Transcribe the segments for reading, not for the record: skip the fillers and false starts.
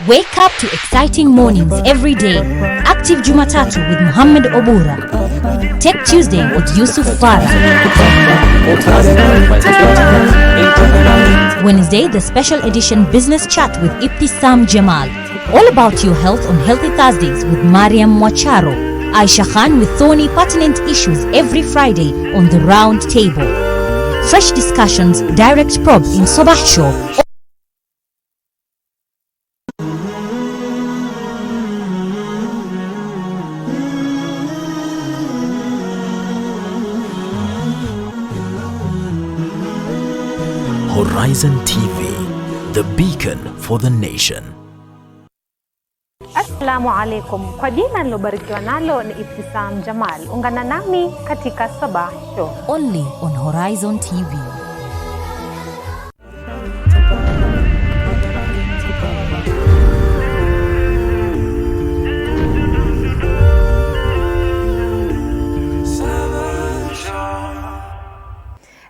Wake up to exciting mornings every day. Active Jumatatu with Muhammad Obura. Tech Tuesday with Yusuf Farah. Wednesday, the special edition Business Chat with Ibtisam Jamal. All about your health on Healthy Thursdays with Mariam Mwacharo. Aisha Khan with thorny pertinent issues every Friday on the Round Table. Fresh discussions, direct probe in Sabah Show. Horizon TV, the beacon for the nation. Assalamu alaikum. Kwa jina nilobarikiwa nalo ni Ibtisam Jamal. Ungana nami katika Sabah Show. Only on Horizon TV.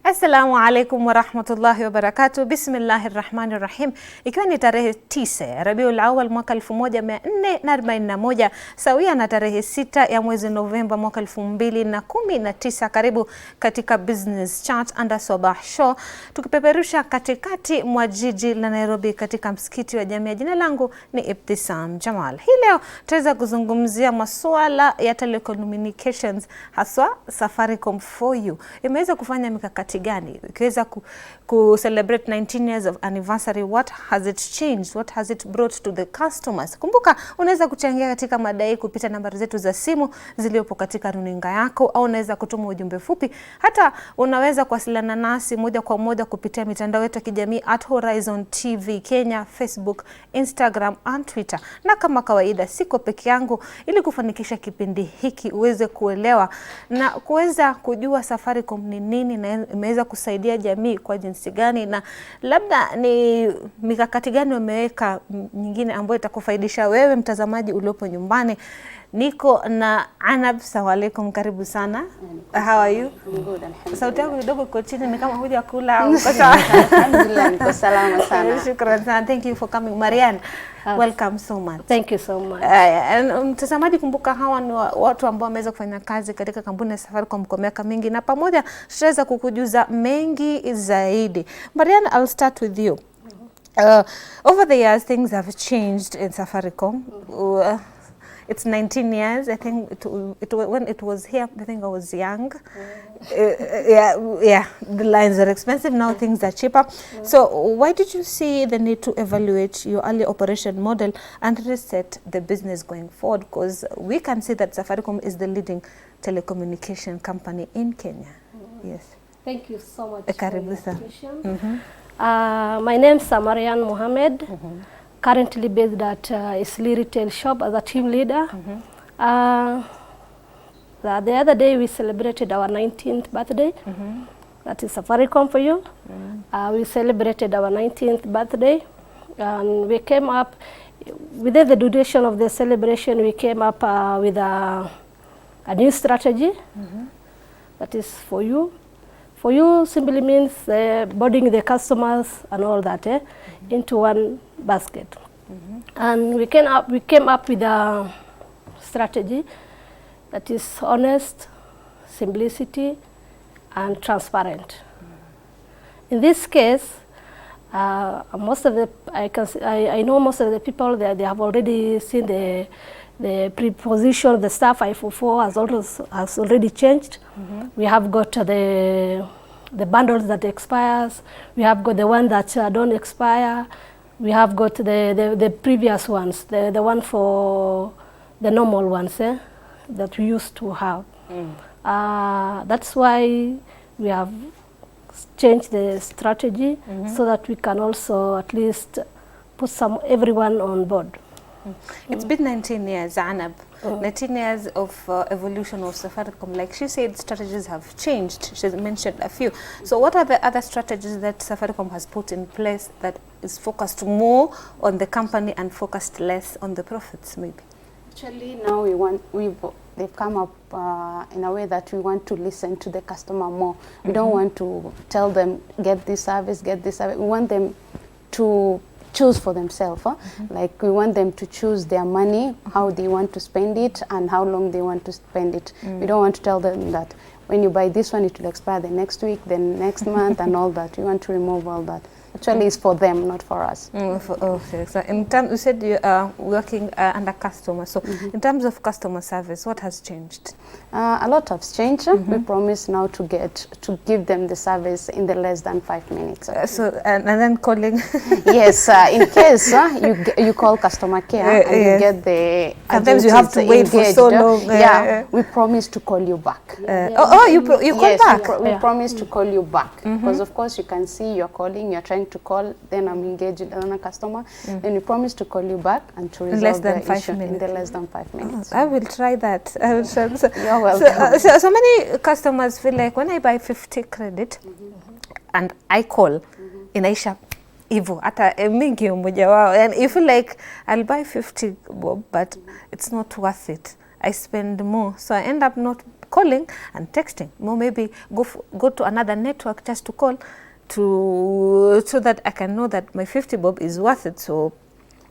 Assalamu alaikum wa rahmatullahi wa barakatuh. Bismillahirrahmanirrahim. Ikiwa ni tarehe 9 Rabiul Awwal mwaka 1441 sawia na tarehe 6 ya mwezi Novemba mwaka 2019. Karibu katika Business Chat under Sabah Show, tukipeperusha katikati mwa jiji la Nairobi katika msikiti wa Jamia. Jina langu ni Ibtisam Jamal. Hii leo tutaweza kuzungumzia masuala ya telecommunications, haswa Safaricom for you. Imeweza kufanya mikakati gani ikiweza ku celebrate 19 years of anniversary? What has it changed? What has it brought to the customers? Kumbuka unaweza kuchangia katika madai kupita nambari zetu za simu ziliopo katika runinga yako, au unaweza kutuma ujumbe fupi. Hata unaweza kuwasiliana nasi moja kwa moja kupitia mitandao yetu ya kijamii @Horizontv Kenya, Facebook, Instagram and Twitter. Na kama kawaida siko peke yangu, ili kufanikisha kipindi hiki uweze kuelewa na kuweza kujua Safaricom ni nini na imeweza kusaidia jamii kwa jinsi gani, na labda ni mikakati gani wameweka nyingine ambayo itakufaidisha wewe mtazamaji uliopo nyumbani. Niko na Anab. Assalamu alaikum, karibu sana. How are you? Good, alhamdulillah. Sauti yako kidogo iko chini, ni kama huja kula au kasa. Alhamdulillah, niko salama sana. Shukran sana. Thank you for coming. Marian, welcome so much. Thank you so much. Mtazamaji, kumbuka hawa ni watu ambao wameweza kufanya kazi katika kampuni ya Safaricom kwa miaka mingi, na pamoja tutaweza kukujuza mengi zaidi. Marian, I'll start with you. Over the years things have changed in Safaricom. It's 19 years. I think when it was here, I think I was young. Yeah, the lines are expensive. Now things are cheaper. So why did you see the need to evaluate your early operation model and reset the business going forward? Because we can see that Safaricom is the leading telecommunication company in Kenya. Yes. Thank you so much. Karibu sana. My name is Marian Mohammed. Currently based at Isli Retail Shop as a team leader. The other day we celebrated our 19th birthday. That is Safaricom for you. We celebrated our 19th birthday, and we came up within the duration of the celebration. We came up with a new strategy. That is for you. For you simply means boarding the customers and all that into one basket. And we came up with a strategy that is honest, simplicity, and transparent. In this case, most of the I know most of the people they have already seen the preposition. The star 544 has already changed. We have got the bundles that expires. We have got the one that don't expire. We have got the previous ones, the one for the normal ones that we used to have. That's why we have changed the strategy so that we can also at least put everyone on board. It's been 19 years, Anab. 19 years of evolution of Safaricom. Like she said, strategies have changed. She's mentioned a few. So what are the other strategies that Safaricom has put in place that is focused more on the company and focused less on the profits, maybe? Actually, now they've come up in a way that we want to listen to the customer more. We don't want to tell them, get this service, get this service. We want them to choose for themselves. Like we want them to choose their money, how they want to spend it and how long they want to spend it. We don't want to tell them that when you buy this one, it will expire the next week, then next month and all that. We want to remove all that. Actually, it's for them, not for us. Okay, so in terms, you said you are working under customer. So in terms of customer service, what has changed? A lot has changed. We promise now to give them the service in the less than 5 minutes. And then calling. Yes, in case you call customer care and you get the sometimes you have to wait for so long. We promise to call you back. You call back? We promise to call you back because of course you can see you're calling, you're trying to call, then I'm engaged with another customer, then we promise to call you back and to resolve the issue in the less than 5 minutes. I will try that. I will try. You're welcome. So many customers feel like when I buy 50 credit and I call, inaisha hivyo hata mingi mmoja wao, and you feel like I'll buy 50 bob but it's not worth it. I spend more, so I end up not calling and texting. More maybe go to another network just to call so that I can know that my 50 bob is worth it. So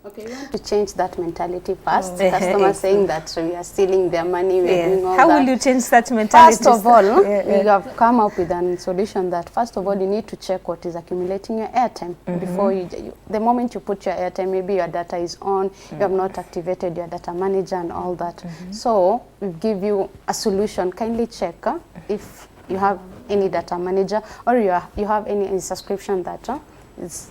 okay, we want to change that mentality first. Customers saying that we are stealing their money, we are doing all How that. will you change that mentality? First of all, we have come up with a solution that first of all you need to check what is accumulating your airtime before the moment you put your airtime, maybe your data is on, you have not activated your data manager and all that. So we give you a solution. Kindly check if you have any data manager or you have any subscription that is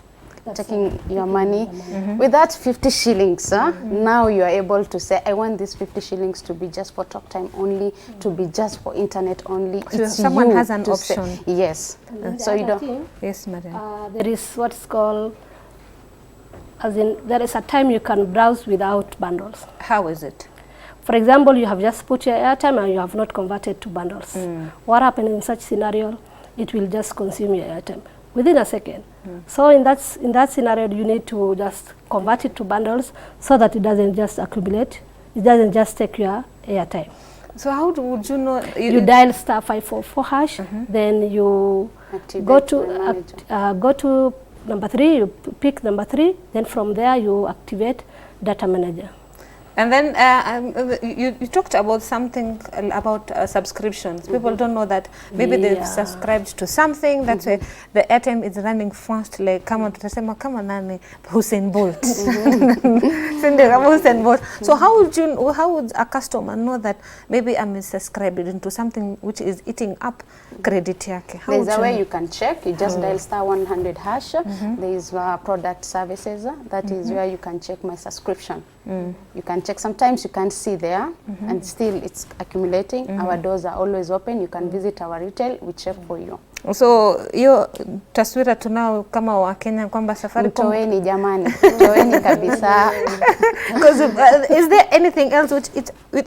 taking your money. With that 50 shillings, now you are able to say, I want this 50 shillings to be just for talk time only, to be just for internet only. So it's someone you has an to option. say, yes. So you don't. Yes, madam. There is what's called, as in, there is a time you can browse without bundles. How is it? For example, you have just put your airtime and you have not converted to bundles. What happens in such scenario? It will just consume your airtime within a second. So in that scenario, you need to just convert it to bundles so that it doesn't just accumulate. It doesn't just take your airtime. So how would you know? You dial star 544 hash, then you go to number 3. You pick number 3. Then from there you activate data manager. And then you talked about something about subscriptions. People don't know that maybe they've subscribed to something. That's why the airtime is running fast. Like kama tutasema kama nani Hussein Bolt. Hussein Bolt. So how would a customer know that maybe I'm subscribed into something which is eating up credit yake? There's a way you can check. You just dial star 100 hash. There is product services. That is where you can check my subscription. You can check. Sometimes you can't see there and still it's accumulating. Our doors are always open. You can visit our retail. We check for you. So hiyo taswira tunao kama wa Kenya kwamba Safaricom mtoweni jamani, mtoweni kabisa. Because is there anything else which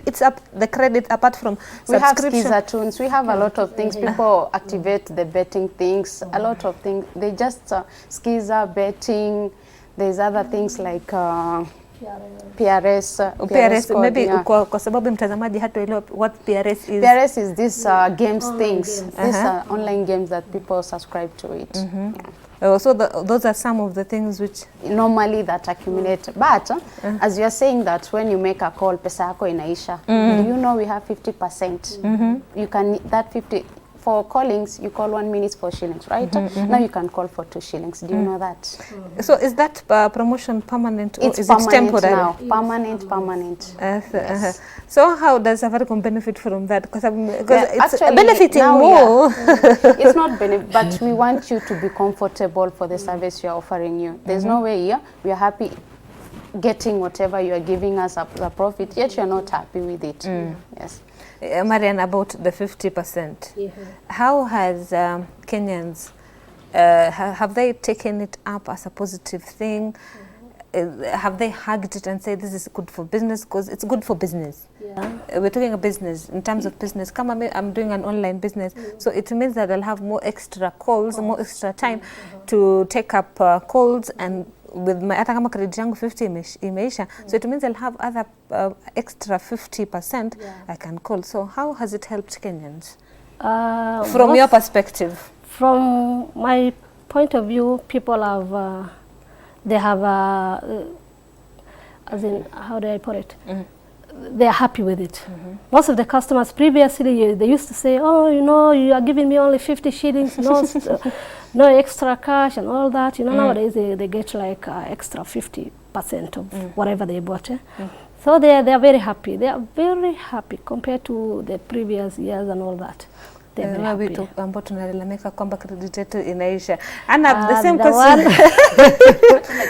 it's up the credit apart from we subscription? have skiza tunes, we have a lot of things. People activate the betting things, a lot of things. They just skiza betting. There's other things like PRS code, maybe kwa sababu mtazamaji hataelewa what PRS is. PRS is this games things. These are online games that people subscribe to it. So those are some of the things which normally that accumulate. But as you are saying that when you make a call, pesa yako inaisha. Do you know we have 50%? You can that 50 for callings. You call 1 minute for shillings, right? Now you can call for 2 shillings. Do you know that? So is that promotion permanent or is permanent it temporary? now. Permanent. Yes. So how does Safaricom benefit from that? Because it's actually, benefiting more. It's not benefit, but we want you to be comfortable for the service you are offering you. There's no way here we are happy getting whatever you are giving us a profit, yet you are not happy with it. Yes. Marian, about the 50%, how has Kenyans, have they taken it up as a positive thing? Have they hugged it and said this is good for business? Because it's good for business. We're talking a business, in terms of business. Come on, I'm doing an online business. So it means that I'll have more extra calls, more extra time to take up calls, and with my hata kama credit yangu 50 imeisha, so it means I'll have other extra 50% I can call. So how has it helped Kenyans? From your perspective? From my point of view, people have they have, as in, how do I put it? They are happy with it. Most of the customers previously, they used to say, oh, you know, you are giving me only 50 shillings, no, no extra cash and all that. You know, nowadays they get like extra 50% of whatever they bought. So they are very happy. They are very happy compared to the previous years and all that. Vitu ambao tunalalamika kwamba credit yetu inaisha. Anna, the same question.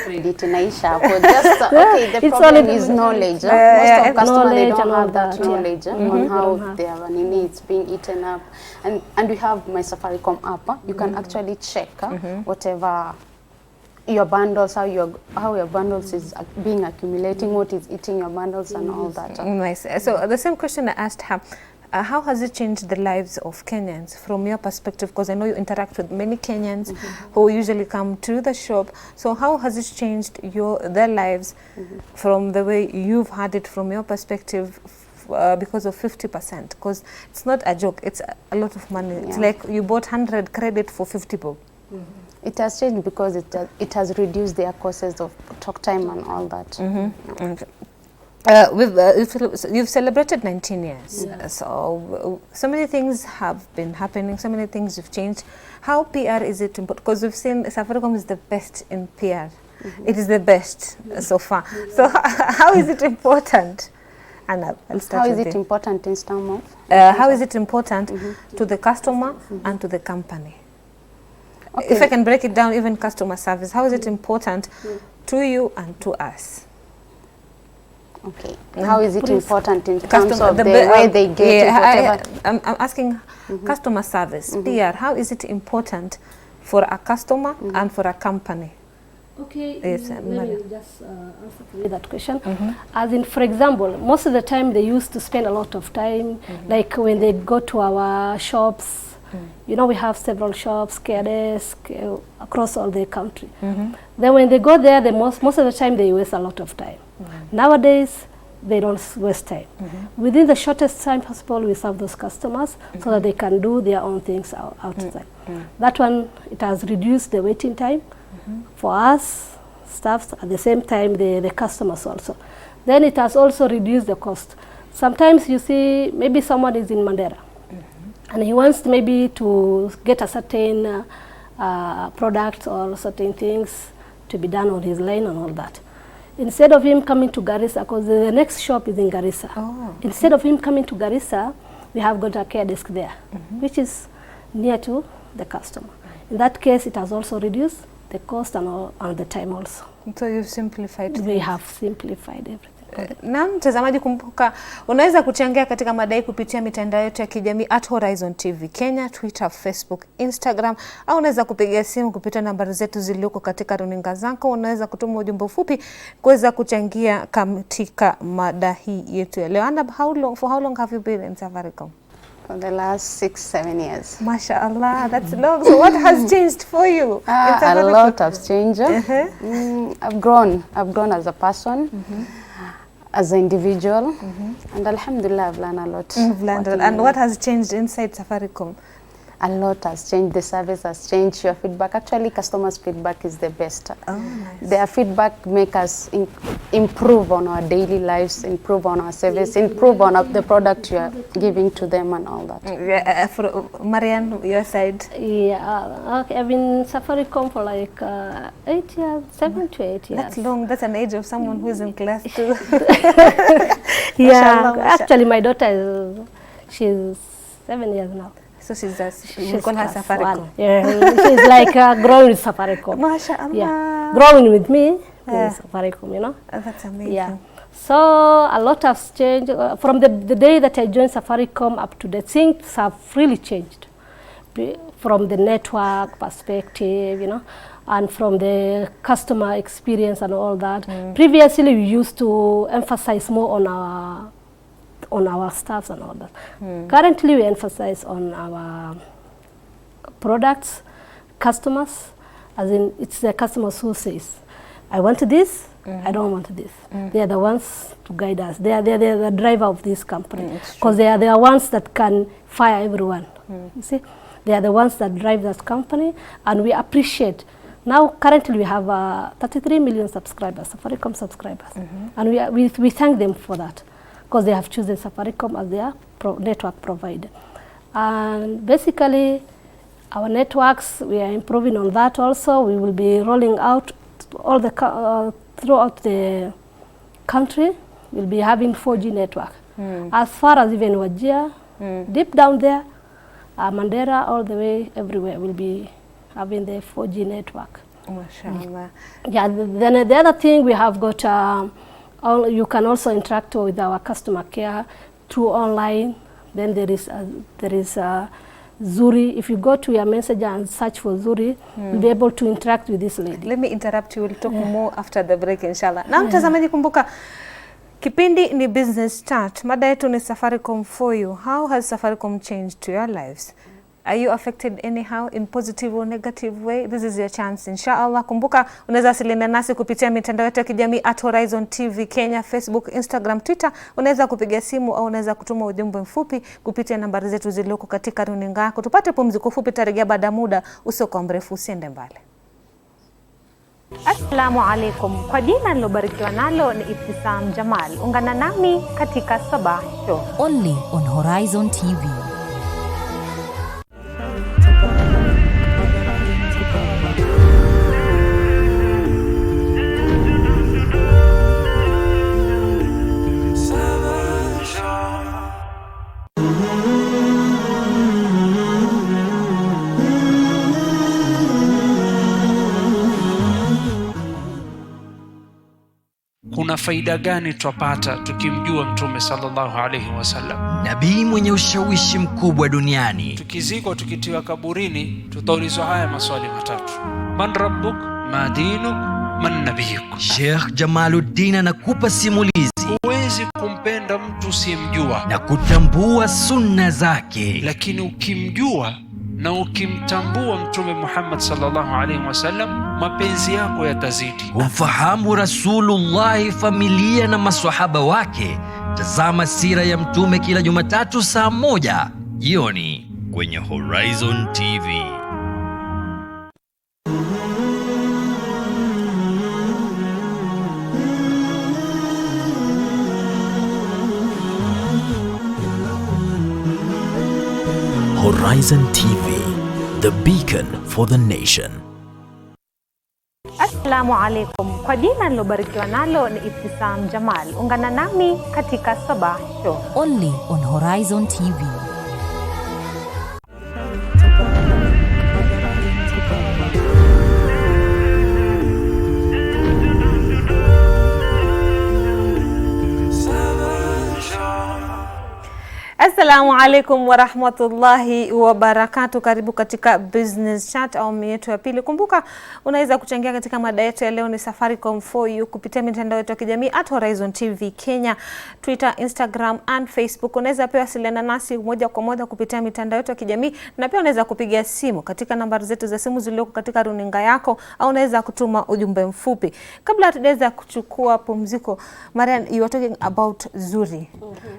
Credit inaisha. Just okay, the problem is knowledge. Most of customers, they don't have that knowledge on how their money is being eaten up. And we have my Safaricom app. You can actually check whatever your bundles, how your bundles is being accumulating, what is eating your bundles and all that. Nice. So the same question I asked her. How has it changed the lives of Kenyans from your perspective? Because I know you interact with many Kenyans who usually come to the shop. So how has it changed their lives from the way you've had it from your perspective because of 50%? Because it's not a joke, it's a lot of money. It's like you bought 100 credit for 50 bob. It has changed because it has reduced their costs of talk time and all that. You've celebrated 19 years, so many things have been happening, so many things have changed. How PR is it important? Because we've seen Safaricom is the best in PR. It is the best so far. So how is it important? Anna, I'll start with you. How is it important in terms of? How is it important to the customer and to the company? Okay. If I can break it down, even customer service, how is it important to you and to us? Okay. How is it important in terms of the way they get it, whatever? I'm asking customer service, PR. How is it important for a customer and for a company? Okay, yes, let me just answer for you that question. As in, for example, most of the time they used to spend a lot of time, like when they go to our shops. You know, we have several shops, KDS, across all the country. Then when they go there, most of the time they waste a lot of time. Nowadays, they don't waste time. Within the shortest time possible, we serve those customers so that they can do their own things outside. That one, it has reduced the waiting time for us, staffs, at the same time the customers also. Then it has also reduced the cost. Sometimes you see, maybe someone is in Mandera, and he wants maybe to get a certain product or certain things to be done on his line and all that. Instead of him coming to Garissa, because the next shop is in Garissa, instead of him coming to Garissa, we have got a care desk there, which is near to the customer. In that case, it has also reduced the cost and the time also. So you've simplified We have simplified everything. Na mtazamaji, kumbuka unaweza kuchangia katika madai kupitia mitandao yetu ya kijamii @Horizontv Kenya, Twitter, Facebook, Instagram, au unaweza kupigia simu kupitia nambari zetu zilizoko katika runinga zako. Unaweza kutuma ujumbe mfupi kuweza kuchangia katika mada hii yetu ya leo. And for how long have you been in Safaricom? For the last 6-7 years. MashaAllah, that's long. So what has changed for you? A lot has changed. I've grown as a person. As an individual, and alhamdulillah, I've learned a lot. You've learned a lot. And what has changed inside Safaricom? A lot has changed. The service has changed. Your feedback, actually, customers' feedback is the best. Oh, nice. Their feedback make us improve on our daily lives, improve on our service, improve on the product you are giving to them and all that. For Marianne, your side? Yeah, okay, I've been Safaricom for like 8 years, 7 to 8 years. That's long. That's an age of someone who is in class 2. Yeah, actually my daughter she's 7 years now. So she's call her Safaricom. Yeah, she's like growing with Safaricom. MashaAllah. Yeah, growing with me with Safaricom, you know. That's amazing. Yeah. So a lot has changed from the day that I joined Safaricom up to the things have really changed from the network perspective, you know, and from the customer experience and all that. Previously, we used to emphasize more on our staffs and all that. Currently, we emphasize on our products, customers, as in it's the customers who says, I want this, I don't want this. They are the ones to guide us. They are the driver of this company, because they are the ones that can fire everyone. You see, they are the ones that drive that company, and we appreciate Now currently we have 33 million subscribers, Safaricom subscribers, and we thank them for that because they have chosen Safaricom as their network provider. And basically our networks, we are improving on that also. We will be rolling out all the throughout the country. We'll be having 4G network. As far as even Wajir, deep down there, Mandera, all the way everywhere will be having the 4G network. Mashallah. Yeah, then the other thing we have got, you can also interact with our customer care through online. Then there is Zuri. If you go to your messenger and search for Zuri, you'll be able to interact with this lady. Let me interrupt you. We'll talk more after the break, inshallah. Na mtazamaji, kumbuka kipindi ni Business Chat. Mada yetu ni Safaricom for you. How has Safaricom changed to your lives? Are you affected anyhow in positive or negative way? This is your chance, inshallah. Kumbuka unaweza wasiliana nasi kupitia mitandao yetu ya kijamii @Horizontv Kenya, Facebook, Instagram, Twitter. Unaweza kupiga simu au unaweza kutuma ujumbe mfupi kupitia nambari zetu zilizoko katika runinga yako. Tupate pumziko fupi, tarejea baada muda usio mrefu, usiende mbali. Assalamu alaikum. Kwa jina nilobarikiwa nalo ni Ibtisam Jamal. Ungana nami katika Sabah Show. Only on Horizon TV. Kuna faida gani twapata tukimjua Mtume sallallahu alaihi wasallam, nabii mwenye ushawishi mkubwa duniani? Tukizikwa tukitiwa kaburini, tutaulizwa haya maswali matatu: man rabbuk, ma dinuk, man nabiyuk. Sheikh Jamaluddin anakupa simulizi. Huwezi kumpenda mtu usiyemjua na kutambua sunna zake, lakini ukimjua na ukimtambua Mtume Muhammad sallallahu alaihi wasallam, mapenzi yako yatazidi. Kumfahamu Rasulullah, familia na maswahaba wake. Tazama sira ya Mtume kila Jumatatu saa 1 jioni kwenye Horizon TV. Horizon TV, the beacon for the nation. Assalamu alaikum. Kwa jina nilobarikiwa nalo ni Ibtisam Jamal. Ungana nami katika Sabah Show. Only on Horizon TV. Assalamu alaikum wa rahmatullahi wa barakatuh. Karibu katika Business Chat au yetu ya pili. Kumbuka unaweza kuchangia katika mada yetu ya leo ni Safaricom for you kupitia mitandao yetu ya kijamii @Horizontv Kenya, Twitter, Instagram and Facebook. Unaweza pia wasiliana nasi moja kwa moja kupitia mitandao yetu ya kijamii, na pia unaweza kupiga simu katika nambari zetu za simu zilizoko katika runinga yako, au unaweza kutuma ujumbe mfupi. Kabla hatujaweza kuchukua pumziko, Marian, you are talking about Zuri.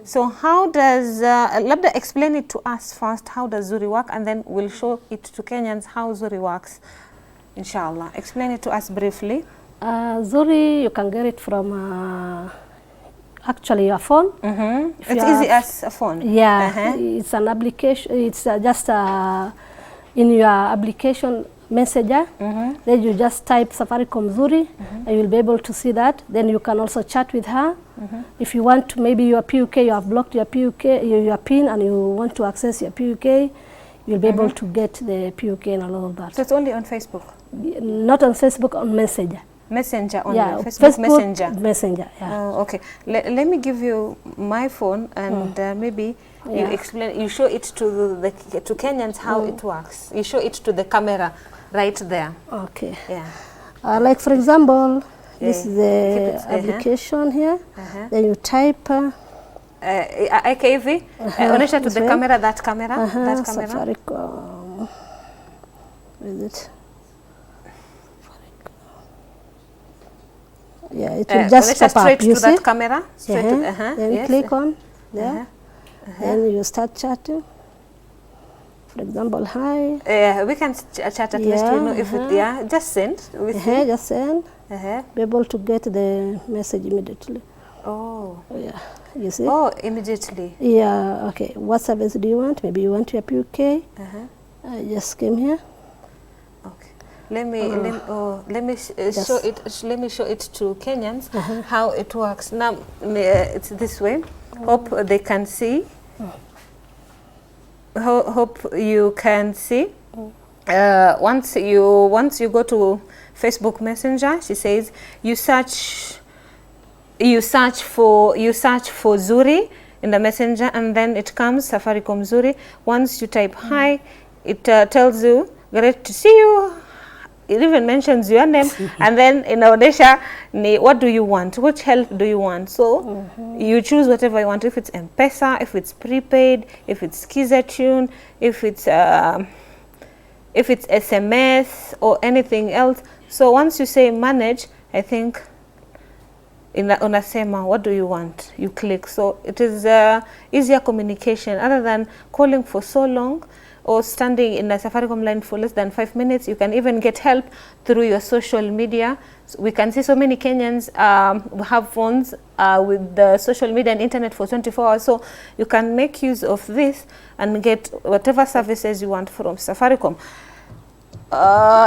So how does labda explain it to us first, how does Zuri work, and then we'll show it to Kenyans how Zuri works, inshallah. Explain it to us briefly. Zuri, you can get it from actually your phone. It's easy as a phone. Yeah, it's an application. It's just in your application messenger. Then you just type Safaricom Zuri, and you'll be able to see that. Then you can also chat with her. If you want to, maybe your PUK, you have blocked your PUK, your PIN, and you want to access your PUK, you'll be able to get the PUK and all of that. So it's only on Facebook? Not on Facebook, on Messenger. Messenger only? Yeah, Facebook Messenger? Messenger, yeah. Oh, okay. Let me give you my phone, and maybe you explain, you show it to Kenyans how it works. You show it to the camera right there. Okay. Yeah. Like for example, this is the application here. Then you type IKV. Onesha to the camera, that camera. That camera. Safaricom. With it. Yeah, it will just step straight up. You to see? that camera. Straight to Then click on there. Then you start chatting. For example, hi. We can chat at least to know if it, just send. Just send. Be able to get the message immediately. Oh. Yeah. You see? Oh, immediately. Yeah. Okay. What service do you want? Maybe you want to UK. I just came here. Okay. Let me show it. Let me show it to Kenyans how it works. Now it's this way. Hope they can see. Hope you can see. Once you go to Facebook Messenger, she says you search for Zuri in the messenger, and then it comes Safaricom Zuri. Once you type hi, it tells you great to see you. It even mentions your name, and then inaonyesha ni what do you want, which help do you want. So you choose whatever you want. If it's M-Pesa, if it's prepaid, if it's Skiza Tune, if it's SMS or anything else. So once you say manage, I think unasema what do you want, you click. So it is easier communication other than calling for so long or standing in a Safaricom line for less than 5 minutes. You can even get help through your social media. So we can see so many Kenyans have phones with the social media and internet for 24 hours. So you can make use of this and get whatever services you want from Safaricom.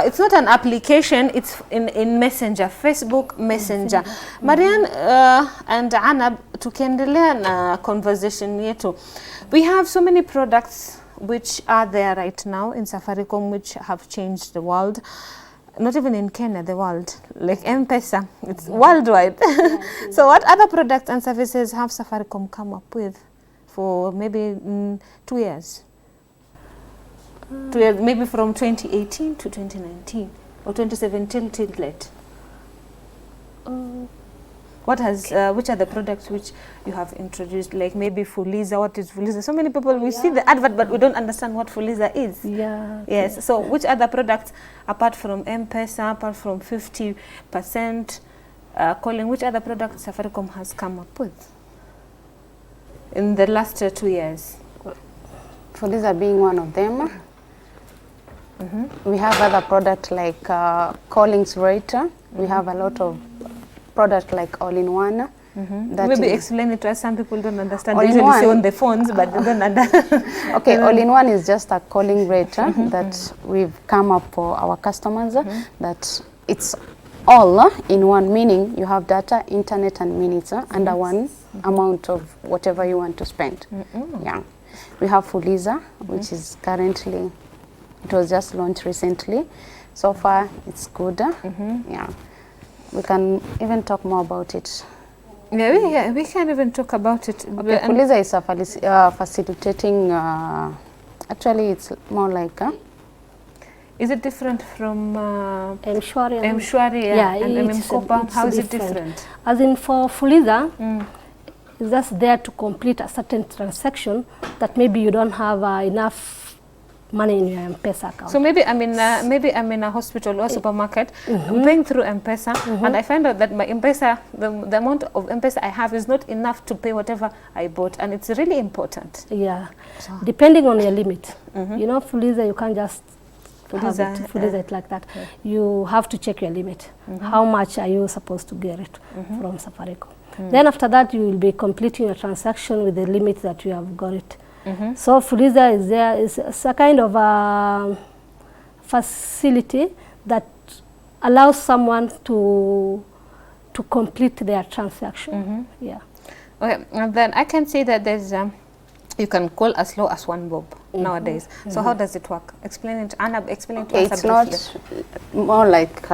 It's not an application, it's in Messenger, Facebook Messenger. Marian and Anab, tukiendelea na conversation yetu. We have so many products which are there right now in Safaricom which have changed the world. Not even in Kenya, the world. Like M-Pesa, it's worldwide. So what other products and services have Safaricom come up with for maybe 2 years? 2 years, maybe from 2018 to 2019 or 2017 till late. What has which are the products which you have introduced? Like maybe Fuliza. What is Fuliza? So many people we see the advert, but we don't understand what Fuliza is. Yeah. Yes. So which other products apart from M-Pesa, apart from 50% calling? Which other products Safaricom has come up with in the last 2 years? Fuliza being one of them. We have other products like callings rater. We have a lot of products like all-in-one. Maybe explain it to us. Some people don't understand. They usually say on the phones, but they don't understand. Okay, all-in-one is just a calling rater that we've come up for our customers. That it's all in one, meaning you have data, internet, and minutes under one amount of whatever you want to spend. Yeah, we have Fuliza, which is currently, it was just launched recently. So far, it's good. Yeah. We can even talk more about it. Yeah, we can even talk about it. Okay, Fuliza is a facilitating, actually it's more like... Is it different from M-Shwari? M-Shwari, and M-Kopa? How is it different? As in for Fuliza, it's just there to complete a certain transaction that maybe you don't have enough money in your M-Pesa account. So maybe I'm in a hospital or supermarket, I'm paying through M-Pesa, and I find out that my M-Pesa, the amount of M-Pesa I have is not enough to pay whatever I bought, and it's really important. Yeah, depending on your limit. You know, Fuliza, you can't just Fuliza it like that. You have to check your limit. How much are you supposed to get it from Safaricom? Then after that, you will be completing a transaction with the limit that you have got it. So Fuliza is there. It's a kind of a facility that allows someone to complete their transaction. Yeah. Okay, and then I can see that there's you can call as low as 1 bob nowadays. So how does it work? Explain it, Anna. Explain it to us. It's not more like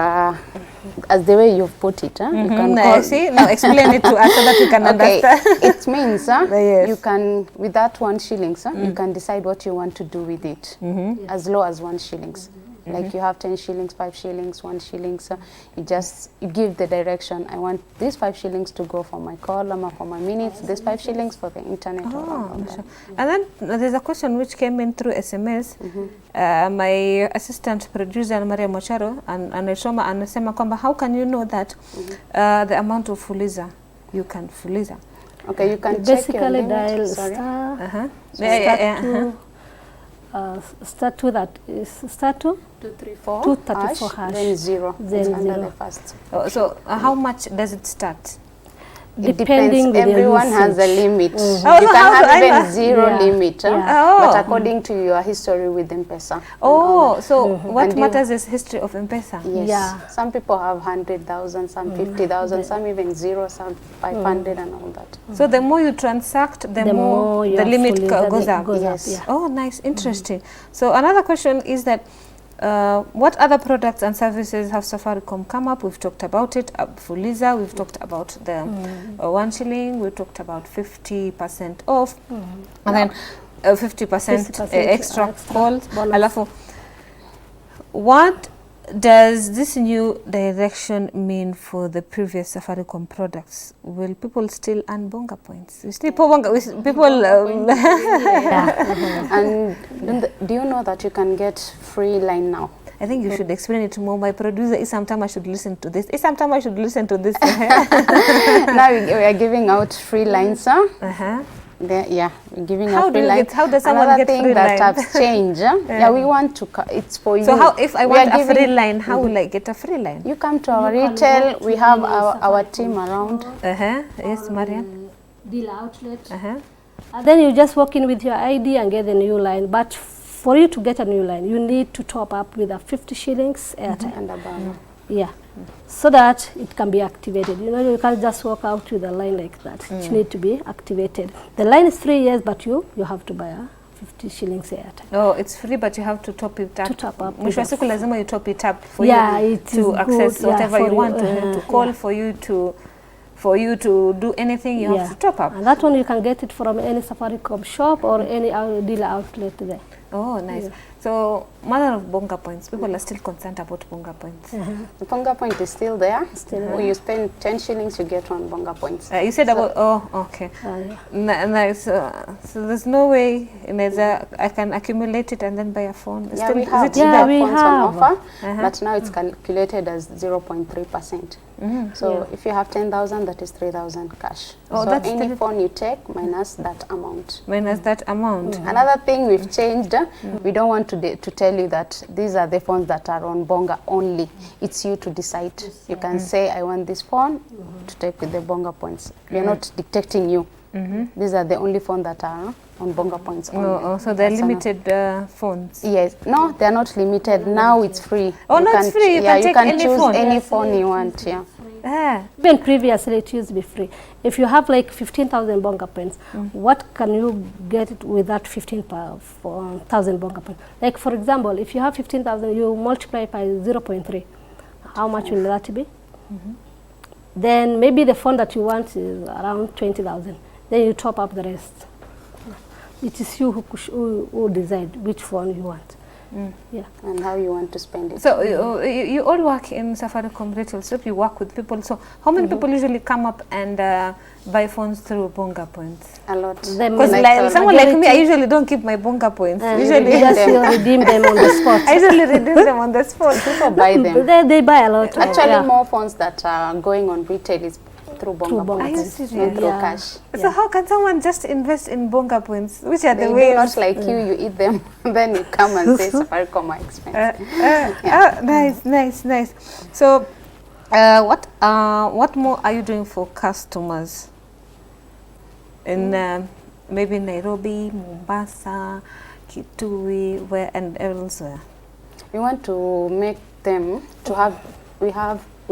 as the way you've put it. You can call. See, now explain it to us so that we can understand. It means Yes. you can, with that 1 shilling, you can decide what you want to do with it, as low as 1 shilling. Like you have 10 shillings, 5 shillings, 1 shilling. You give the direction. I want these 5 shillings to go for my call, for my minutes. These 5 shillings for the internet. And then there's a question which came in through SMS. My assistant producer Maria Mocharo and anasema kwamba how can you know that the amount of Fuliza you can Okay, you can basically check your limit. dial Sorry. star. start to that is start to 234 234 hash. then 0. Then It's under 0. the first. Oh, so how much does it start? It Depending depends. with your Everyone has a usage. limit. Oh, You so can how do I have know? even 0 Yeah. limit, Yeah. Oh. but according to your history with M-Pesa. and all Oh, that. so what And you- matters is history of M-Pesa. Yes. Yeah. Some people have 100,000, some 50,000, some even 0, some 500 and all that. So the more you transact, the The more more the your limit fully- goes the- up. goes Yes. up, yeah. Oh, nice, interesting. So another question is that what other products and services have Safaricom come up? We've talked about it. Fuliza, we've talked about the 1 shilling. We talked about 50% off, and then 50% 50% extra extra calls. bonus. Alafu, what does this new direction mean for the previous Safaricom products? Will people still earn bonga points? We still people. And do you know that you can get free line now? I think you should explain it more. My producer is sometime I should listen to this. Sometime I should listen to this. Now we are giving out free lines, huh? Uh-huh. Yeah, we're giving How out do free you lines. get- how does someone Another get thing free that line? has changed, yeah, we want to, it's for you. So how if I We want are a free giving- line, how will I get a free line? You come to our You can retail, walk we to have any our Safaricom team around. Uh-huh. Yes, Mariam. Dealer outlet. Uh-huh. And then you just walk in with your ID and get a new line. But for you to get a new line, you need to top up with a 50 shillings airtime. And above. Yeah. So that it can be activated. You know, you can't just walk out with a line like that. It need to be activated. The line is 3 years, but you have to buy a 50 shillings airtime. Oh, it's free, but you have to top it up. To top up Mwisho wa with siku lazima you top it up for Yeah, you it to is access good, yeah, whatever for you you, want to call, yeah. for you to do anything. You have to top up. And that one you can get it from any Safaricom shop or any dealer outlet there. Oh, nice. So, mother of bonga points. People are still concerned about bonga points. The bonga point is still there. Still When you spend 10 shillings, you get 1 bonga points. You said about, oh, okay. Yeah. Nice. So there's no way I can accumulate it and then buy a phone. Yeah, Still, we is have it Yeah, the we phones have. on offer, Uh-huh. but now it's calculated as 0.3%. So if you have 10,000, that is 3,000 cash. Oh, so that's any still- phone you take minus that amount. minus that amount? Another thing we've changed, we don't want to tell you that these are the phones that are on bonga only. It's you to decide. You can say, I want this phone to take with the bonga points. We are not dictating you. These are the only phones that are on bonga points only. Oh, so they're That's enough. limited phones. Yes, no, they are not limited. Now it's free. Oh, You no, it's free. You yeah, can take can any choose phone. any phone you want. Yeah. Ah, Even previously it used to be free. If you have like 15,000 bonga points, what can you get it with that 15,000 bonga points? Like for example, if you have 15,000, you multiply by 0.3. How much will that be? Then maybe the phone that you want is around 20,000. Then you top up the rest. It is you who decide which phone you want. Yeah. And how you want to spend it. so you all work in Safaricom retail shop. You work with people. So how many people usually come up and buy phones through bonga points? A lot. Them Because Like someone like me, I majority- usually don't keep my bonga points. You Usually, just redeem them on the spot. I usually redeem them on the spot. People buy them. They buy a lot. Actually, yeah. more phones that are going on retail is through bonga bonga points, points. Are you not serious? through Yeah. cash. So how can someone just invest in bonga points? Which are They the do ways? not like you eat them, then you come and say Safaricom are expensive. Nice. So, what more are you doing for customers in maybe Nairobi, Mombasa, Kitui, where and elsewhere? We want to make them to have. We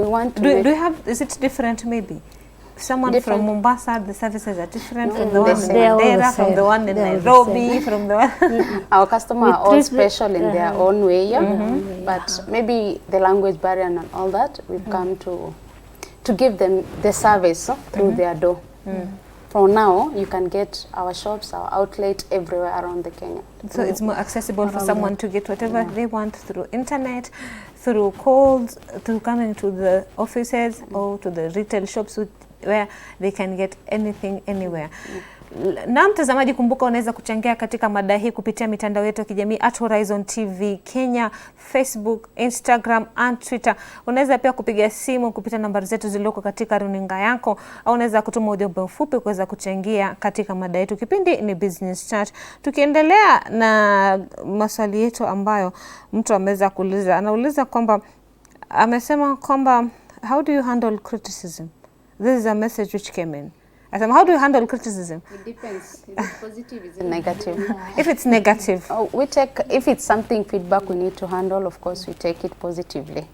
want to. Do make you have? Is it different? Maybe someone Different. from Mombasa, the services are different No, from the the one in same. They are all the Madeira, from same. the one in They are all the Nairobi, from the one. Our customers We are all treat the- special in their own way, yeah? Mm-hmm. But maybe the language barrier and all that, we've come to give them the service through their door. From now, you can get our shops, our outlet everywhere around the Kenya. So it's more accessible for someone to get whatever they want through internet, through calls, through coming to the offices or to the retail shops where they can get anything anywhere. Na mtazamaji, kumbuka unaweza kuchangia katika mada hii kupitia mitandao yetu ya kijamii @Horizontv Kenya, Facebook, Instagram and Twitter. Unaweza pia kupiga simu kupitia nambari zetu zilizoko katika runinga yako, au unaweza kutuma ujumbe mfupi kuweza kuchangia katika mada yetu. Kipindi ni Business Chat. Tukiendelea na maswali yetu ambayo mtu ameweza kuuliza. Anauliza kwamba, amesema kwamba, how do you handle criticism? This is a message which came in. How do you handle criticism? It depends. Is it positive? Is it negative? If it's negative, if it's something feedback we need to handle, of course we take it positively.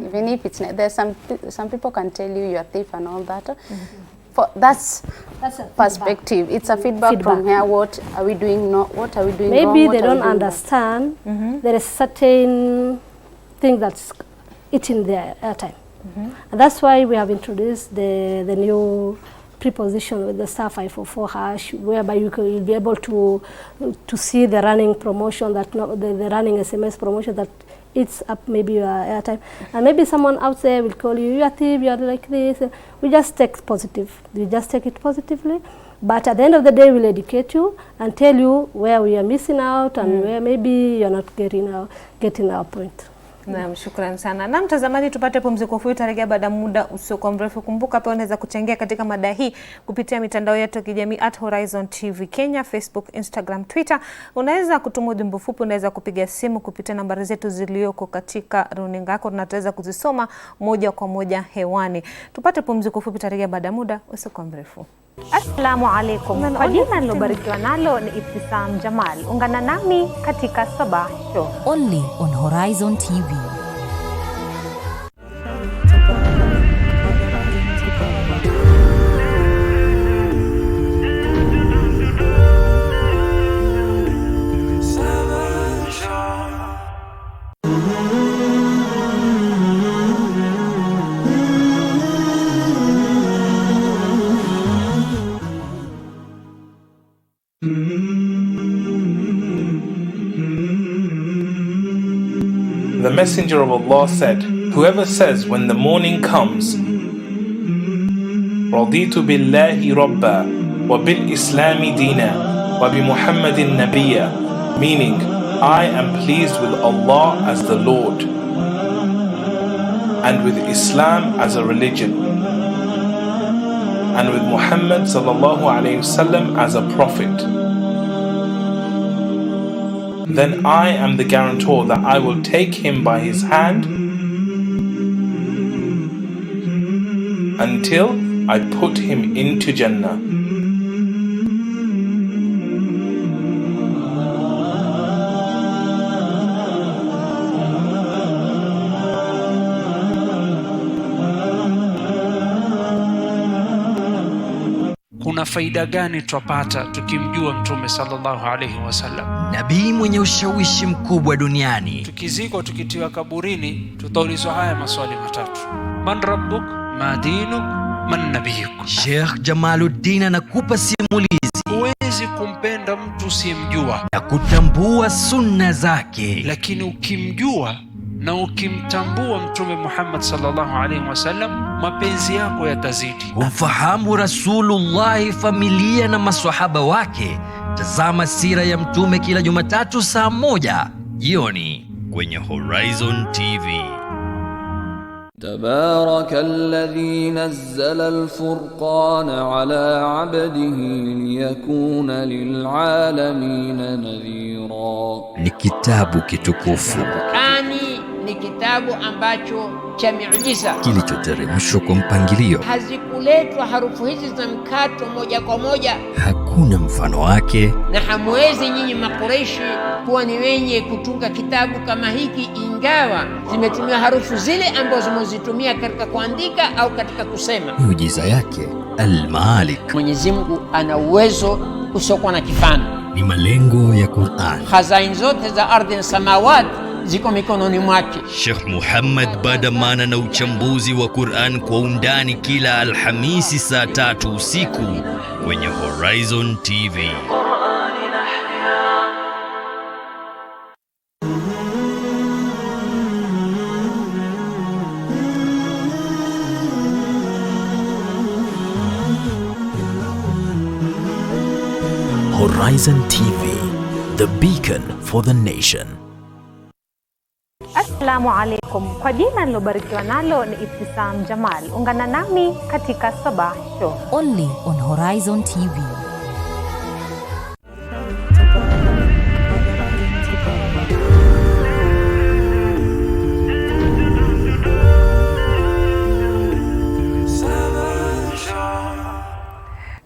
Even if it's there's some people can tell you you're a thief and all that. That's a perspective. It's a feedback from here. What are we doing? What are we doing maybe wrong? They don't understand. There is certain thing that's eating their airtime. And that's why we have introduced the new preposition with the *544#, whereby you'll be able to see the running promotion, that the running SMS promotion that eats up maybe your airtime. And maybe someone out there will call you, you're a thief, you're like this. We just take positive. We just take it positively. But at the end of the day, we'll educate you and tell you where we are missing out and where maybe you're not getting our point. Naam, shukrani sana. Na mtazamaji, tupate pumziko fupi, tutarejea baada muda usio mrefu. Kumbuka pia unaweza kuchangia katika mada hii kupitia mitandao yetu ya kijamii @Horizontv Kenya, Facebook, Instagram, Twitter. Unaweza kutuma ujumbe mfupi, unaweza kupiga simu kupitia nambari zetu zilizoko katika runinga yako, na tutaweza kuzisoma moja kwa moja hewani. Tupate pumziko fupi, tutarejea baada muda usio mrefu. Assalamu alaikum. Kwa jina nilobarikiwa nalo ni Ibtisam Jamal. Ungana nami katika Sabah Show. Only on Horizon TV. The Messenger of Allah said, whoever says when the morning comes, رضيت بالله ربا وبالإسلام دينا وبمحمد نبيا, meaning I am pleased with Allah as the Lord and with Islam as a religion and with Muhammad sallallahu alayhi wasallam as a prophet. Then I am the guarantor that I will take him by his hand until I put him into Jannah. Kuna faida gani twapata tukimjua Mtume sallallahu alayhi wasallam? Nabii mwenye ushawishi mkubwa duniani. Tukizikwa tukitiwa kaburini, tutaulizwa haya maswali matatu: man rabbuk, ma dinuk, man nabiyuk. Sheikh Jamaluddin anakupa simulizi. Huwezi kumpenda mtu usiyemjua na kutambua sunna zake, lakini ukimjua na ukimtambua Mtume Muhammad sallallahu alaihi wasallam, mapenzi yako yatazidi. Ufahamu Rasulullah, familia na maswahaba wake. Tazama sira ya Mtume kila Jumatatu saa 1 jioni kwenye Horizon TV. تبارك الذي نزل الفرقان على عبده ليكون للعالمين نذيرا. Ni kitabu kitukufu. Ni kitabu ambacho cha miujiza kilichoteremshwa kwa mpangilio. Hazikuletwa harufu hizi za mkato moja kwa moja, hakuna mfano wake, na hamwezi nyinyi Makureishi kuwa ni wenye kutunga kitabu kama hiki, ingawa zimetumia harufu zile ambazo zimezitumia katika kuandika au katika kusema. Miujiza yake Al-Malik. Mwenyezi Mungu ana uwezo usiokuwa na kifano. Ni malengo ya Qur'an. Khazain zote za ardhi na samawati ziko mikononi mwake. Sheikh Muhammad Badamana na uchambuzi wa Qur'an kwa undani kila Alhamisi saa 3 usiku kwenye Horizon TV. Horizon TV, the beacon for the nation. Assalamu alaikum. Kwa jina nilobarikiwa nalo ni Ibtisam Jamal. Ungana nami katika Sabah Show. Only on Horizon TV.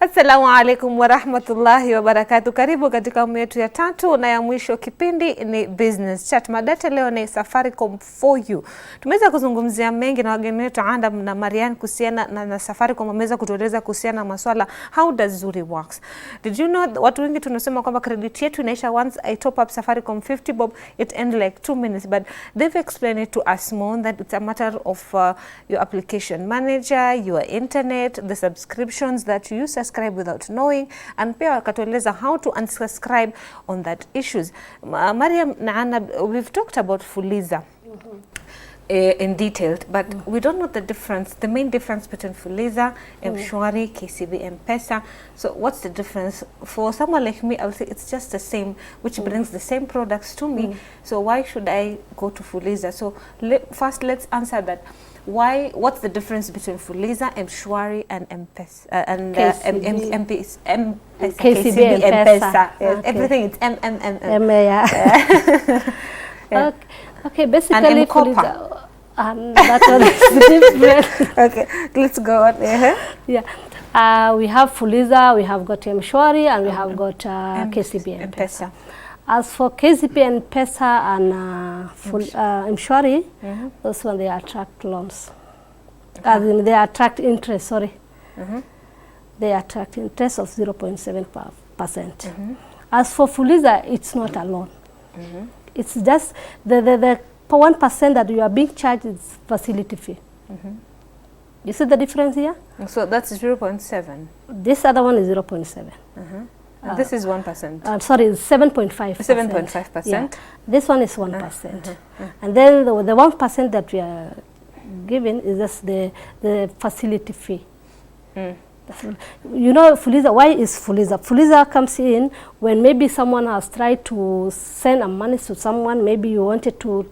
Assalamu alaikum wa rahmatullahi wa barakatuh. Karibu katika awamu yetu ya tatu na ya mwisho. Kipindi ni Business Chat. Madata leo ni Safaricom for you. Tumeweza kuzungumzia mengi na wageni wetu Adam na Marian kuhusiana na Safaricom. Wameweza kutueleza kuhusiana na maswala how does Zuri works. Did you know watu wengi tunasema kwamba credit yetu inaisha once I top up Safaricom 50 bob, it end like 2 minutes, but they've explained it to us more that it's a matter of your application manager, your internet, the subscriptions that you use without knowing, and pia wakatueleza how to unsubscribe on that issues. Mariam na Anna, we've talked about Fuliza in detail, but we don't know the difference, the main difference between Fuliza, M-Shwari, KCB, M-Pesa. So what's the difference? For someone like me, I'll say it's just the same, which brings the same products to me. So why should I go to Fuliza? So first let's answer that. What's the difference between Fuliza, M-Shwari, and M-Pesa, and KCB, M-Pesa? Everything is M. Yeah. Okay, basically and Fuliza, that's what is different. Okay, let's go on. Yeah, we have Fuliza, we have got M-Shwari, and we have got KCB, M-Pesa. As for KCB and M-Pesa and M-Shwari, those when they attract loans. As in they attract interest, sorry. They attract interest of 0.7%. As for Fuliza, it's not a loan. It's just the 1% that you are being charged is facility fee. You see the difference here? So that's 0.7. This other one is 0.7. This is 1%. Sorry, 7.5%. 7.5%. Yeah. This one is 1%. And then the 1% that we are giving is just the facility fee. You know, Fuliza, why is Fuliza? Fuliza comes in when maybe someone has tried to send money to someone, maybe you wanted to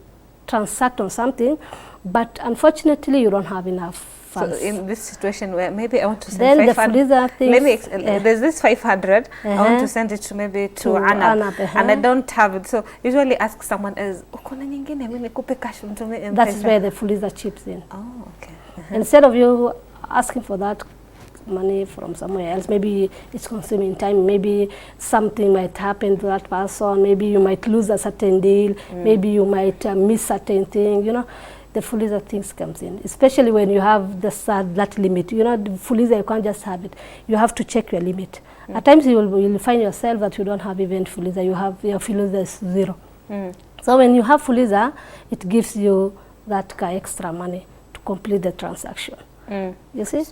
transact on something, but unfortunately you don't have enough funds. So in this situation where maybe I want to send then 500, the Fuliza things, there's this 500, I want to send it to maybe to Anna, and I don't have it. So usually ask someone else, that's where the Fuliza chips in. Oh, okay. Instead of you asking for that money from somewhere else, maybe it's consuming time, maybe something might happen to that person, maybe you might lose a certain deal, maybe you might miss certain thing, you know. The Fuliza things comes in, especially when you have that limit. You know, the Fuliza, you can't just have it. You have to check your limit. At times you will find yourself that you don't have even Fuliza, you have your Fuliza is 0. So when you have Fuliza, it gives you that extra money to complete the transaction. You see?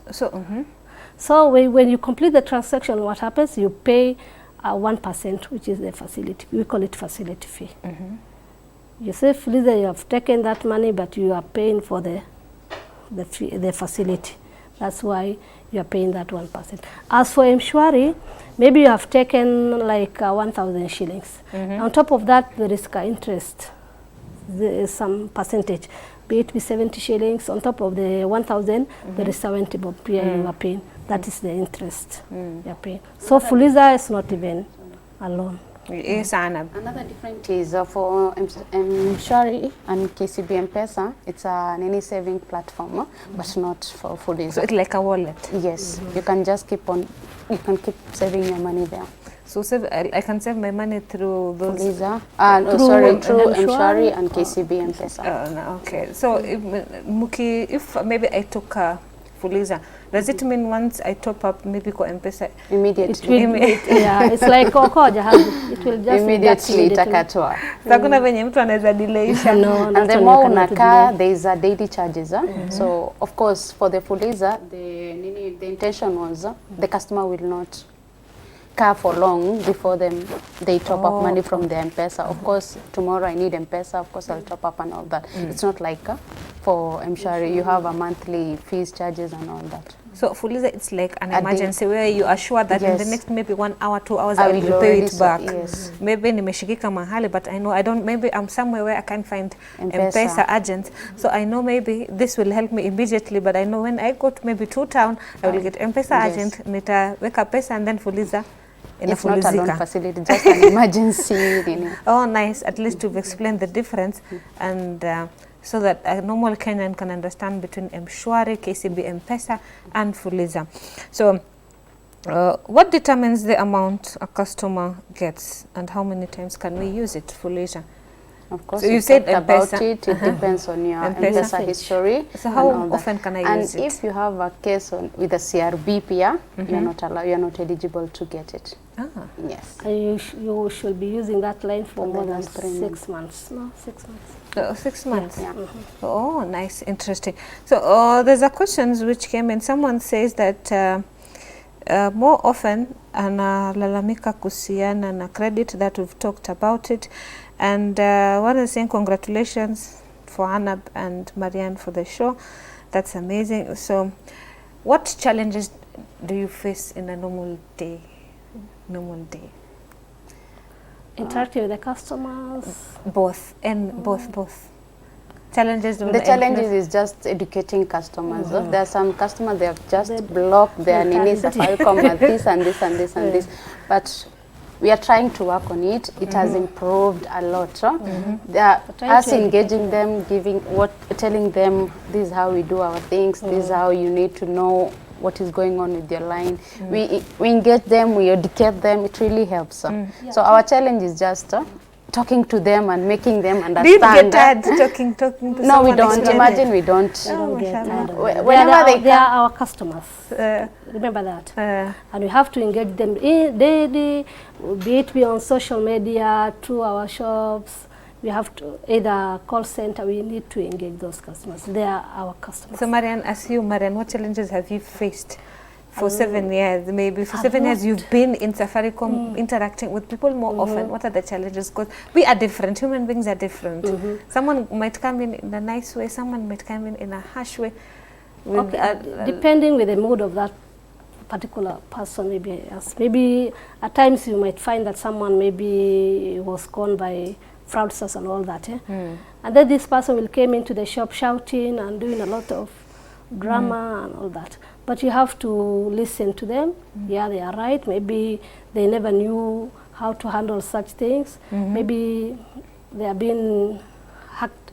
So when you complete the transaction, what happens? You pay 1%, which is the facility. We call it facility fee. You say, Fuliza, you have taken that money, but you are paying for the facility. That's why you are paying that 1%. As for M-Shwari, maybe you have taken like 1,000 shillings. On top of that, there is interest. There is some percentage. Be it 70 shillings. On top of the 1,000, there is 70 bob you are paying. That is the interest you are paying. So Fuliza is not even a loan. Yes, Anna. Another difference is for M-Shwari and KCB M-Pesa, it's an saving platform, but not for Fuliza. So it's like a wallet? Yes. You can just keep saving your money there. So I can save my money through those? Fuliza. Through M-Shwari and KCB M-Pesa. Okay. So if maybe I took Fuliza, does it mean once I top up maybe for M-Pesa immediately? Yeah, it's like Kokoja. It will just immediately itakatwa. Hakuna venye mtu anaweza delaysha. No, and the more unakaa, there is a daily charges. So of course for the Fuliza, the intention was the customer will not car for long before they top up money from the M-Pesa. Of course, tomorrow I need M-Pesa, of course I'll top up and all that. It's not like for M-Shwari, you have a monthly fees, charges and all that. So Fuliza, it's like an A day. emergency where you are sure that in the Yes. next maybe 1 hour, 2 hours, I I will will pay already it so- back. yes. Maybe nimeshikika mahali, but I know I don't, maybe I'm somewhere where I can't find M-Pesa. M-Pesa agent. So I know maybe this will help me immediately, but I know when I go to maybe to town, I will get M-Pesa Yes. agent, nitaweka pesa and then Fuliza It's not a loan inafulizika. facility, just an emergency. Oh, nice. At least you've explained the difference, and so that a normal Kenyan can understand between M-Shwari, KCB M-Pesa, and Fuliza. So, what determines the amount a customer gets, and how many times can we use it, Fuliza? Of course, So you we said talked about M-Pesa. it. It depends on your M-Pesa. M-Pesa history. So how and all that. often can I and use it? if you have a case with a CRB PIA, you're not allowed. You're not eligible to get it. Ah. Yes. And you should be using that line for For more the than last 3 6 months. No, 6 months. 6 months. Yeah. Oh, nice, interesting. So there's a questions which came in. Someone says that more often analalamika kuhusiana na credit, that we've talked about it, and one is saying congratulations for Anab and Marianne for the show. That's amazing. So what challenges do you face in a normal day? Interacting with the customers. Both and both challenges. The challenges is just educating customers. There are some customers, they have just blocked their nini Safaricom at this and this and this and this. But we are trying to work on it. It has improved a lot. They are us engaging them, telling them this is how we do our things. This is how you need to know what is going on with your line. We engage them, we educate them. It really helps. So our challenge is just talking to them and making them understand. Do you get tired talking to No, someone? we don't. explaining? Imagine we don't. Oh, mashallah. Whenever they are our customers. Remember that. And we have to engage them daily, be it on social media, through our shops. We have to either call center. We need to engage those customers. They are our customers. So Marianne, what challenges have you faced for 7 years? Maybe for 7 years you've been in Safaricom, interacting with people more often. What are the challenges? Because we are different. Human beings are different. Someone might come in a nice way. Someone might come in a harsh way. Depending with the mood of that particular person, maybe at times you might find that someone maybe was gone by fraudsters and all that. And then this person will came into the shop shouting and doing a lot of drama and all that. But you have to listen to them. Yeah, they are right. Maybe they never knew how to handle such things. Maybe they are being hacked,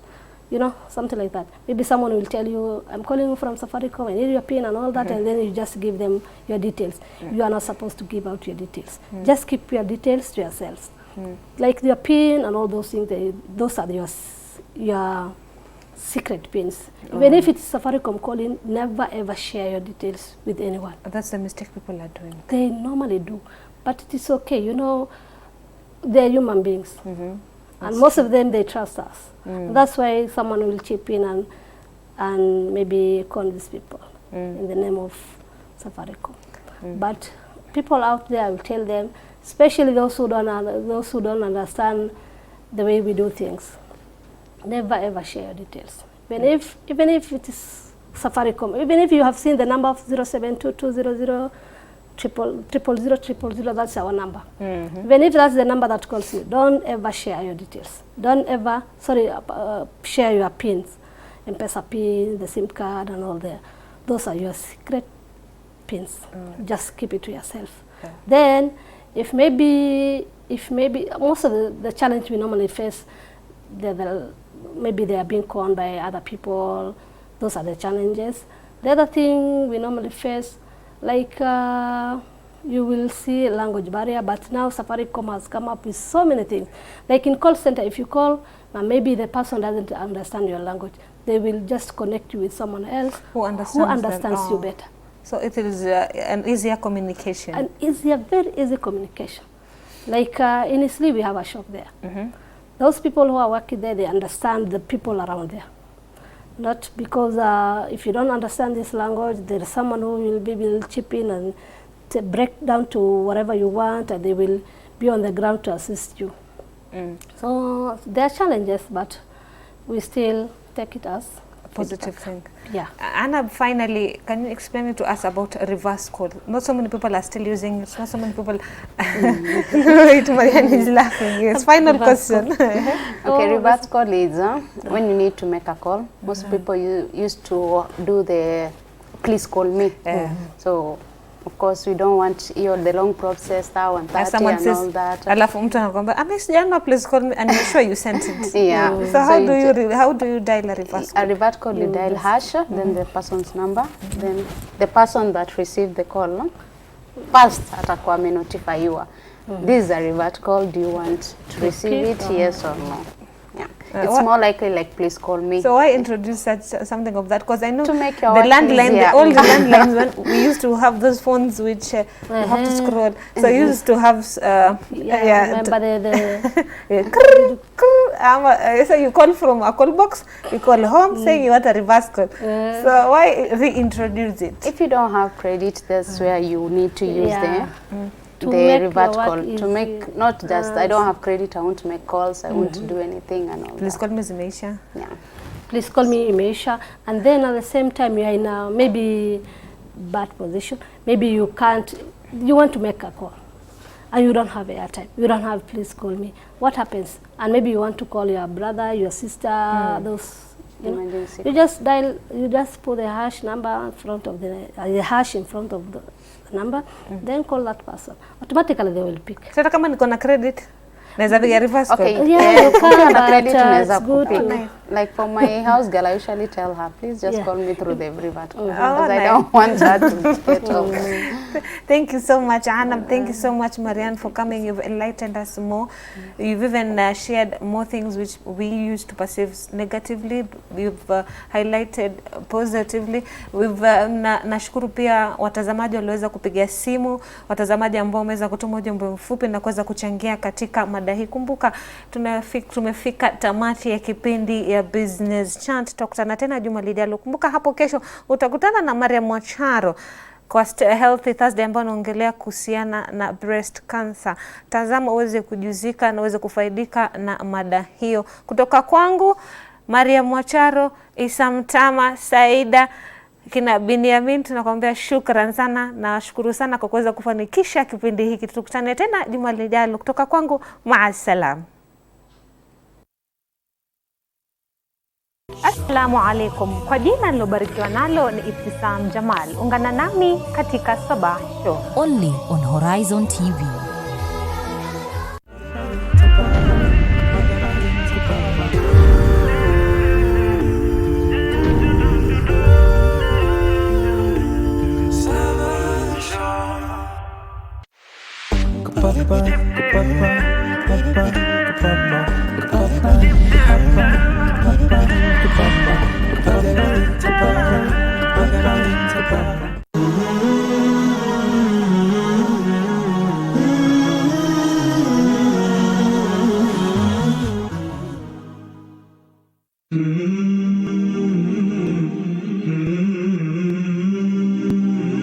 something like that. Maybe someone will tell you, I'm calling you from Safaricom, I need your PIN and all that, and then you just give them your details. You are not supposed to give out your details. Just keep your details to yourselves. Like your PIN and all those things, those are your secret pins. Even if it's Safaricom calling, never ever share your details with anyone. That's the mistake people are doing. They normally do, but it is okay. They're human beings, and most of them, they trust us. That's why someone will chip in and maybe convince people in the name of Safaricom. But people out there, I will tell them, especially those who don't understand the way we do things, never ever share your details. Even if it is Safaricom, even if you have seen the number of 072200 000, that's our number. Even if that's the number that calls you, don't ever share your details. Don't ever, share your pins, M-Pesa pin, the SIM card and all that. Those are your secret pins. Just keep it to yourself. Then, if maybe most of the challenge we normally face, maybe they are being conned by other people. Those are the challenges. The other thing we normally face, like you will see language barrier, but now Safaricom has come up with so many things. Like in call center, if you call, maybe the person doesn't understand your language, they will just connect you with someone else who understands you better. So it is an easier communication. Very easy communication. Like in Isli, we have a shop there. Those people who are working there, they understand the people around there. Not because if you don't understand this language, there is someone who will chip in and break down to whatever you want, and they will be on the ground to assist you. So there are challenges, but we still take it as positive thing. Yeah. Anna, finally, can you explain it to us about a reverse call? Not so many people are still using it. Not so many people. Wait, Marianne is laughing. Yes. Final question. Okay, reverse call is when you need to make a call. Most people used to do the please call me. So of course we don't want the long process, 130 and all that. Alafu mtu anakuambia, "Amesijana, please call me," and you're sure you sent it. Yeah. So how do you dial a reverse call? A reverse call, you dial hash, then the person's number, then the person that received the call, first atakuwa notified. This is a reverse call. Do you want to receive it? Yes or no? Yeah. It's more likely like please call me. So why introduce something of that? Because I know to make your the landline, all the landlines, when we used to have those phones which you have to scroll. So you used to have so you call from a call box, you call home saying you want a reverse call. So why reintroduce it? If you don't have credit, that's where you need to use the reverse call to make not just I don't have credit, I want to make calls, I want to do anything and all. Please call me Zimeisha. Yeah. Please call me Imeisha. And then at the same time you are in a maybe bad position. Maybe you want to make a call and you don't have airtime. You don't have please call me. What happens? And maybe you want to call your brother, your sister, those emergency. You just put the hash number in front of the hash in front of the number, then call that person. Automatically they will pick. So kama niko na credit, naweza piga reverse call. Okay, yeah, you can, but it's good to like for my house girl, I usually tell her, please just call me through the reverse call because I don't want her to get off. Thank you so much, Anna. Thank you so much, Marianne, for coming. You've enlightened us more. You've even shared more things which we used to perceive negatively. You've highlighted positively. Nashukuru pia watazamaji walioweza kupigia simu, watazamaji ambao wameweza kutuma ujumbe mfupi na kuweza kuchangia katika mada hii. Kumbuka tumefika tamati ya kipindi ya Business Chat. Tutakutana tena juma lijalo. Kumbuka hapo kesho utakutana na Mariam Mwacharo kwa Healthy Thursday ambayo naongelea kuhusiana na breast cancer. Tazama uweze kujuzika na uweze kufaidika na mada hiyo. Kutoka kwangu Mariam Mwacharo, Isa Mtama, Saida, kina Binyamin, tunakwambia shukran sana na shukuru sana kwa kuweza kufanikisha kipindi hiki. Tukutane tena juma lijalo. Kutoka kwangu, maasalam. Assalamu alaikum. Kwa jina nilobarikiwa nalo ni Ibtisam Jamal. Ungana nami katika Sabah Show. Only on Horizon TV.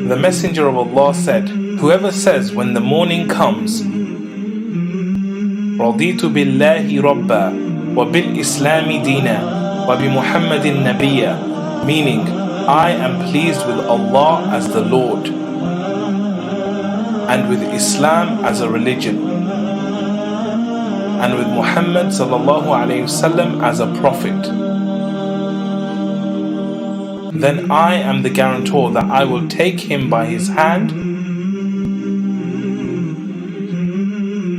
The Messenger of Allah said, whoever says when the morning comes, رضيت بالله ربا وبالإسلام دينا وبمحمد نبيا, meaning I am pleased with Allah as the Lord and with Islam as a religion and with Muhammad sallallahu alayhi wasallam as a prophet, then I am the guarantor that I will take him by his hand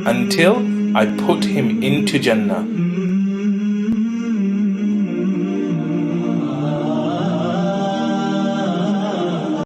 until I put him into Jannah.